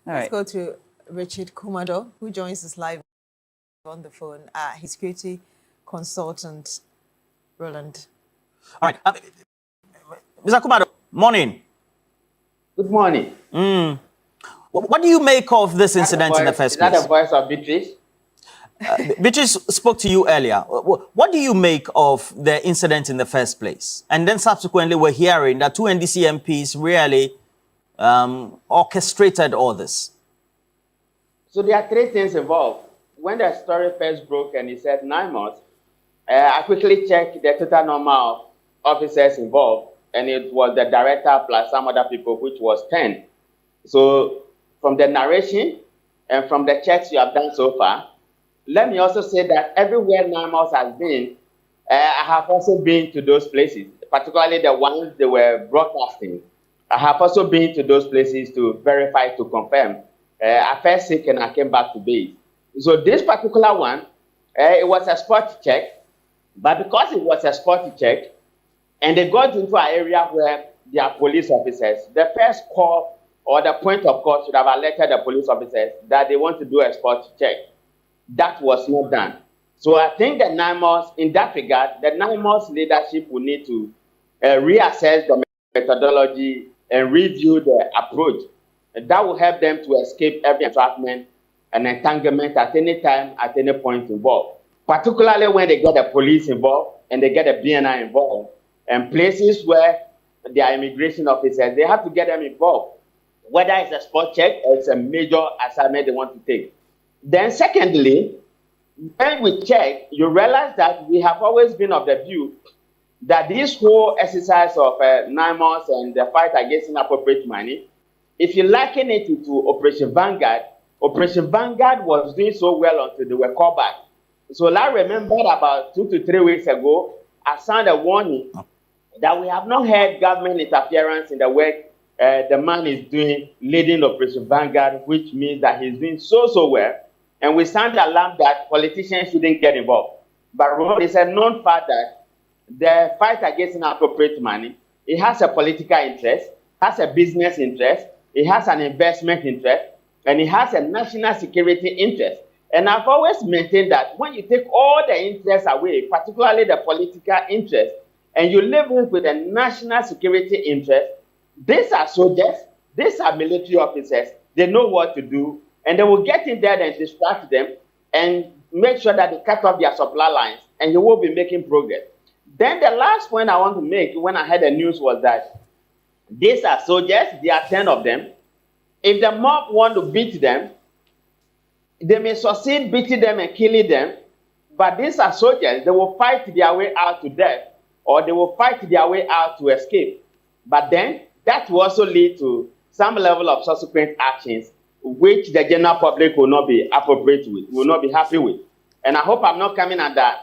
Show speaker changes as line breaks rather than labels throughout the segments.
All right. Let's go to Richard Kumadoe, who joins us live on the phone. His security consultant, Roland.
All right. Mr. Kumadoe, morning.
Good morning.
What do you make of this incident in the first place?
Is that the voice of Beatrice?
Beatrice spoke to you earlier. What do you make of the incident in the first place? And then subsequently, we're hearing that two NDC MPs really orchestrated all this.
So there are three things involved. When the story first broke and he said NAIMOS, I quickly checked the total number of officers involved, and it was the director plus some other people, which was 10. So from the narration and from the checks you have done so far, let me also say that everywhere NAIMOS has been, I have also been to those places, particularly the ones they were broadcasting. I have also been to those places to verify, to confirm. I felt sick and I came back to base. So this particular one, it was a spot check, but because it was a spot check, and they got into an area where there are police officers, the first call or the point of call should have alerted the police officers that they want to do a spot check. That was not done. So I think that NAIMOS, in that regard, the NAIMOS leadership will need to reassess the methodology and review the approach. And that will help them to escape every entrapment and entanglement at any time, at any point involved. Particularly when they get the police involved and they get the BNI involved. And places where there are immigration officers, they have to get them involved. Whether it's a spot check or it's a major assignment they want to take. Then secondly, when we check, you realize that we have always been of the view that this whole exercise of NAIMOS and the fight against inappropriate money, if you liken it to Operation Vanguard was doing so well until they were called back. So I remember about 2 to 3 weeks ago, I signed a warning that we have not had government interference in the work the man is doing, leading Operation Vanguard, which means that he's doing so well. And we sound alarm that politicians shouldn't get involved. But it's a known fact that the fight against inappropriate money, it has a political interest, has a business interest, it has an investment interest, and it has a national security interest. And I've always maintained that when you take all the interests away, particularly the political interest, and you live with a national security interest, these are soldiers, these are military officers, they know what to do, and they will get in there and distract them and make sure that they cut off their supply lines, and you will be making progress. Then the last point I want to make when I heard the news was that these are soldiers, there are 10 of them. If the mob want to beat them, they may succeed beating them and killing them, but these are soldiers, they will fight their way out to death, or they will fight their way out to escape. But then that will also lead to some level of subsequent actions which the general public will not be appropriate with, will not be happy with. And I hope I'm not coming under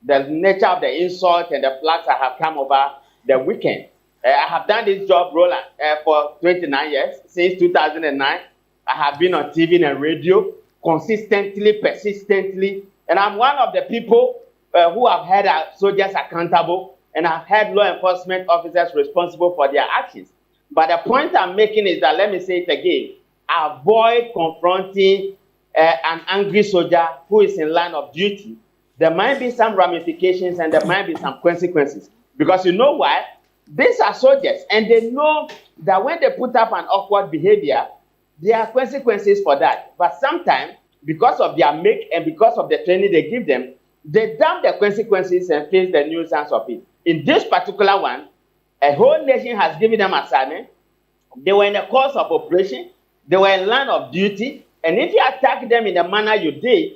the nature of the insult and the flags I have come over the weekend. I have done this job, Roland, for 29 years. Since 2009, I have been on TV and radio consistently, persistently. And I'm one of the people who have held soldiers accountable and have held law enforcement officers responsible for their actions. But the point I'm making is that, let me say it again, avoid confronting an angry soldier who is in line of duty. There might be some ramifications and there might be some consequences. Because you know why? These are soldiers, and they know that when they put up an awkward behavior, there are consequences for that. But sometimes, because of their make and because of the training they give them, they dump the consequences and face the nuisance of it. In this particular one, a whole nation has given them assignment. They were in the course of operation. They were in line of duty. And if you attack them in the manner you did,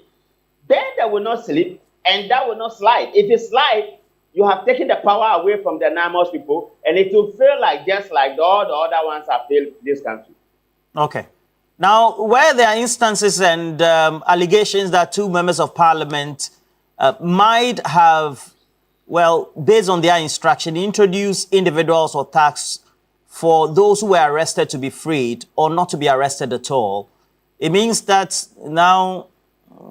then they will not sleep and that will not slide. If you slide, you have taken the power away from the NAIMOS people, and it will feel like just like all the other ones have failed this country.
Okay. Now, where there are instances and allegations that two members of parliament might have, well, based on their instruction, introduced individuals or tasks for those who were arrested to be freed or not to be arrested at all, it means that now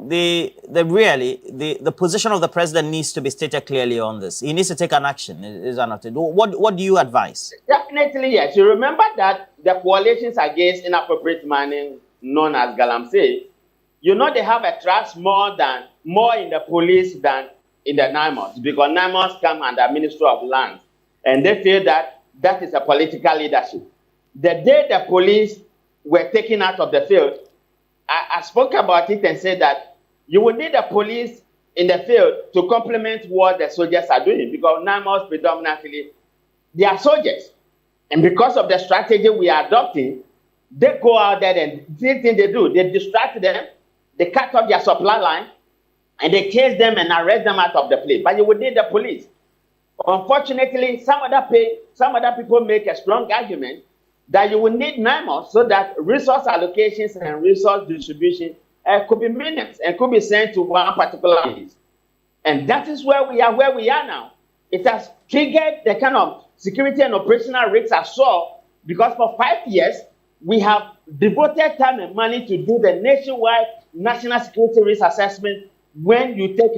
the position of the president needs to be stated clearly on this. He needs to take an action. Is that not it? What do you advise?
Definitely, yes. You remember that the coalitions against inappropriate money, known as Galamsey, you know they have a trust more in the police than in the NAIMOS, because NAIMOS come under Ministry of Lands, and they feel that that is a political leadership. The day the police were taken out of the field, I spoke about it and said that you will need the police in the field to complement what the soldiers are doing, because NAIMOS predominantly, they are soldiers. And because of the strategy we are adopting, they go out there and the thing they do, they distract them, they cut off their supply line, and they chase them and arrest them out of the place. But you would need the police. Unfortunately, some other people make a strong argument that you will need NAIMOS so that resource allocations and resource distribution could be minutes and could be sent to one particular place. And that is where we are now. It has triggered the kind of security and operational risks I saw, because for 5 years, we have devoted time and money to do the nationwide national security risk assessment when you take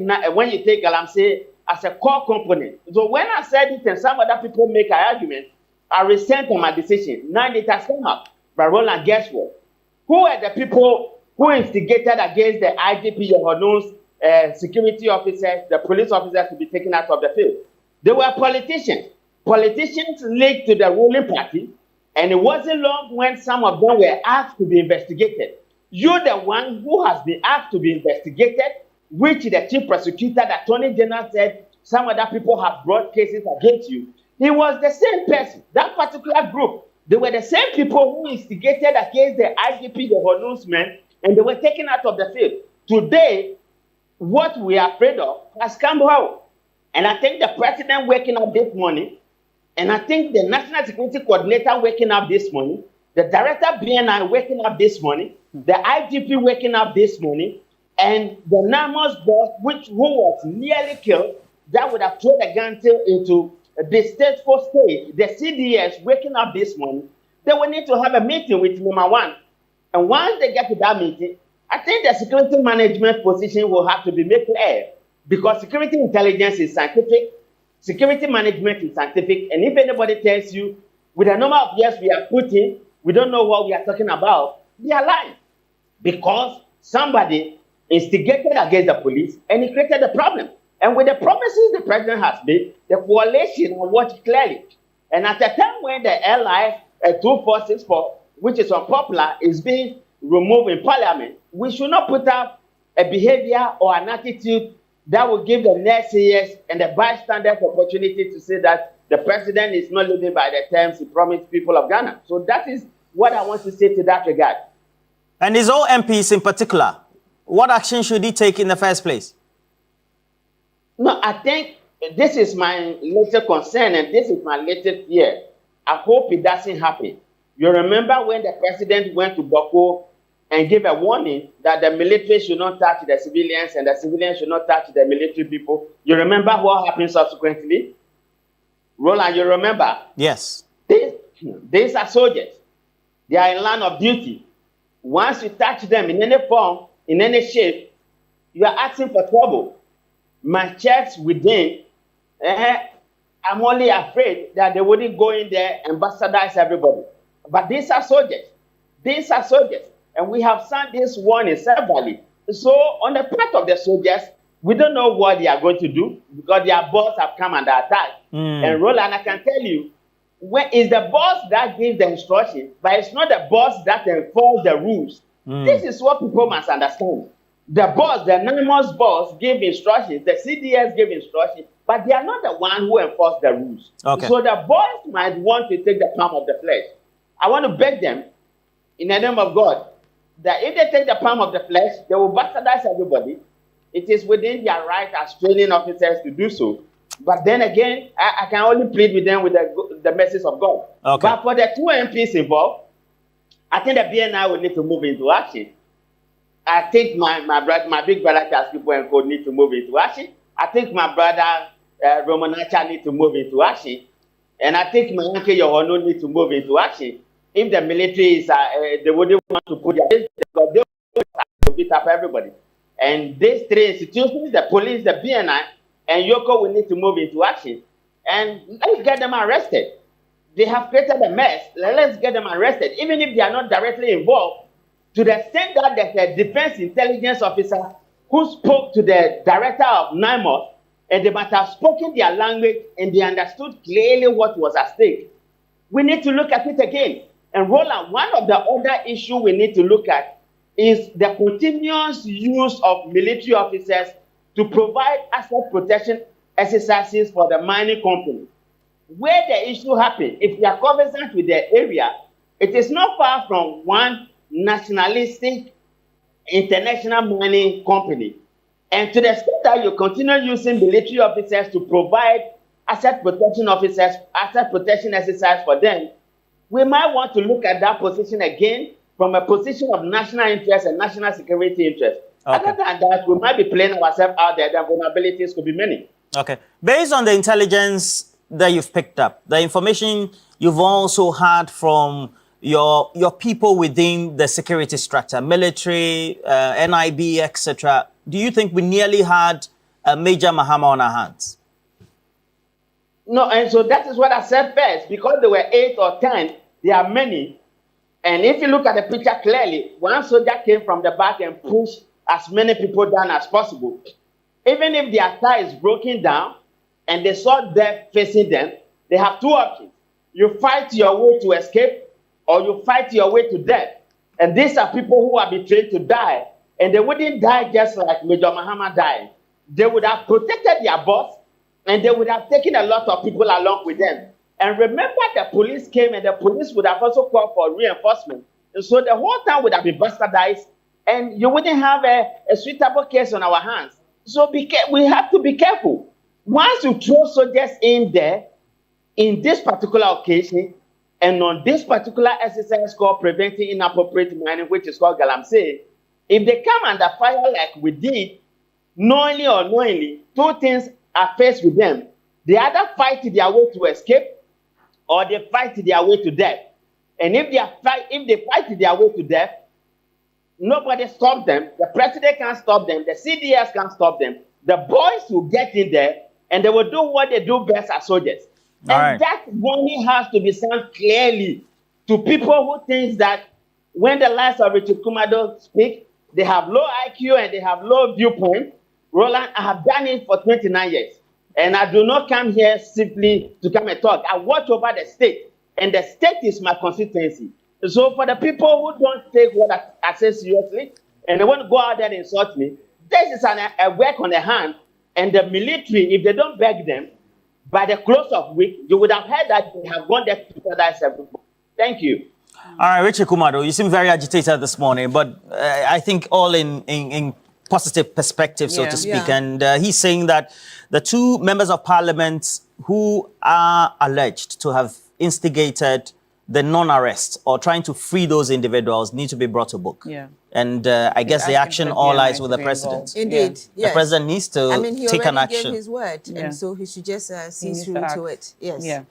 Galamsey as a core component. So when I said it and some other people make an argument, I resent on my decision. Now it has come up. But Roland, guess what? Who are the people who instigated against the IGP Yohonu's security officers, the police officers to be taken out of the field? They were politicians. Politicians linked to the ruling party, and it wasn't long when some of them were asked to be investigated. You're the one who has been asked to be investigated, which the chief prosecutor, the attorney general, said some other people have brought cases against you. He was the same person, that particular group. They were the same people who instigated against the IGP, the Yohonu's men, and they were taken out of the field. Today, what we are afraid of has come out. And I think the president waking up this morning, and I think the National Security Coordinator waking up this morning, the Director BNI waking up this morning, the IGP waking up this morning, and the NAIMOS boss, who was nearly killed, that would have thrown the gun into the stateful state, the CDS waking up this morning. They will need to have a meeting with number one. And once they get to that meeting, I think the security management position will have to be made clear, because security intelligence is scientific, security management is scientific, and if anybody tells you, with the number of years we have put in, we don't know what we are talking about, they are lying. Because somebody instigated against the police and it created the problem. And with the promises the president has made, the coalition will watch clearly. And at the time when the LI 2464, which is unpopular, is being removed in parliament, we should not put up a behavior or an attitude that will give the naysayers and the bystanders opportunity to say that the president is not living by the terms he promised people of Ghana. So that is what I want to say to that regard.
And his own MPs in particular, what action should he take in the first place?
No, I think this is my latest concern and this is my latest fear. I hope it doesn't happen. You remember when the president went to Boko and gave a warning that the military should not touch the civilians and the civilians should not touch the military people? You remember what happened subsequently? Roland, you remember?
Yes.
These are soldiers. They are in line of duty. Once you touch them in any form, in any shape, you are asking for trouble. My checks within, I'm only afraid that they wouldn't go in there and bastardize everybody. But these are soldiers. These are soldiers. And we have sent this warning severally. So on the part of the soldiers, we don't know what they are going to do because their boss have come under attack. And Roland, I can tell you, it's the boss that gives the instruction, but it's not the boss that enforces the rules. This is what people must understand. The boss, the NAIMOS boss, give instructions, the CDS give instructions, but they are not the one who enforce the rules.
Okay.
So the boss might want to take the palm of the flesh. I want to beg them, in the name of God, that if they take the palm of the flesh, they will bastardize everybody. It is within their right as training officers to do so. But then again, I can only plead with them with the message of God.
Okay.
But for the two MPs involved, I think the BNI will need to move into action. I think my big brother Charles People and Co need to move into action. I think my brother Romanacha need to move into action. And I think my uncle Yohonu need to move into action. If the military is, they wouldn't want to put their because they will beat up everybody. And these three institutions, the police, the BNI, and Yoko will need to move into action. And let's get them arrested. They have created a mess. Let's get them arrested. Even if they are not directly involved, to the extent that there's a defense intelligence officer who spoke to the director of NAIMOS, and they might have spoken their language and they understood clearly what was at stake. We need to look at it again. And Roland, one of the other issues we need to look at is the continuous use of military officers to provide asset protection exercises for the mining company. Where the issue happened, if we are conversant with the area, it is not far from one nationalistic international mining company. And to the extent that you continue using military officers to provide asset protection exercise for them, we might want to look at that position again from a position of national interest and national security interest.
Okay.
Other than that, we might be playing ourselves out there. The vulnerabilities could be many.
Okay. Based on the intelligence that you've picked up, the information you've also had from your people within the security structure, military, NIB, etc., do you think we nearly had a major Mahama on our hands?
No, and so that is what I said first. Because there were 8 or 10, there are many. And if you look at the picture clearly, one soldier came from the back and pushed as many people down as possible. Even if their thigh is broken down and they saw death facing them, they have 2 options. You fight your way to escape, or you fight your way to death. And these are people who are being trained to die. And they wouldn't die just like Major Mahama died. They would have protected their boss, and they would have taken a lot of people along with them. And remember, the police came, and the police would have also called for reinforcement. And so the whole town would have been bastardized, and you wouldn't have a suitable case on our hands. So we have to be careful. Once you throw soldiers in there, in this particular occasion, and on this particular exercise called preventing inappropriate mining, which is called Galamsey, if they come under fire like we did, knowingly or unknowingly, 2 things are faced with them. They either fight their way to escape, or they fight their way to death. And if they fight their way to death, nobody stops them. The president can't stop them. The CDS can't stop them. The boys will get in there, and they will do what they do best as soldiers. And that warning has to be sent clearly to people who think that when the likes of Richard Kumadoe speak, they have low IQ and they have low viewpoint. Roland, I have done it for 29 years. And I do not come here simply to come and talk. I watch over the state, and the state is my constituency. So for the people who don't take what I say seriously, and they want to go out there and insult me, this is a work on the hand. And the military, if they don't beg them, by the close of week, you would have heard that they have gone there to paradise everybody. Thank you.
All right, Richard Kumadoe, you seem very agitated this morning, but I think all in positive perspective, so to speak.
Yeah.
And he's saying that the 2 members of parliament who are alleged to have instigated the non-arrest or trying to free those individuals need to be brought to book.
Yeah.
And I guess the action all lies with the president.
Indeed, yes.
The president needs to
he
take an
already
action.
gave his word, and so he should just see through to it. Yes.
Yeah.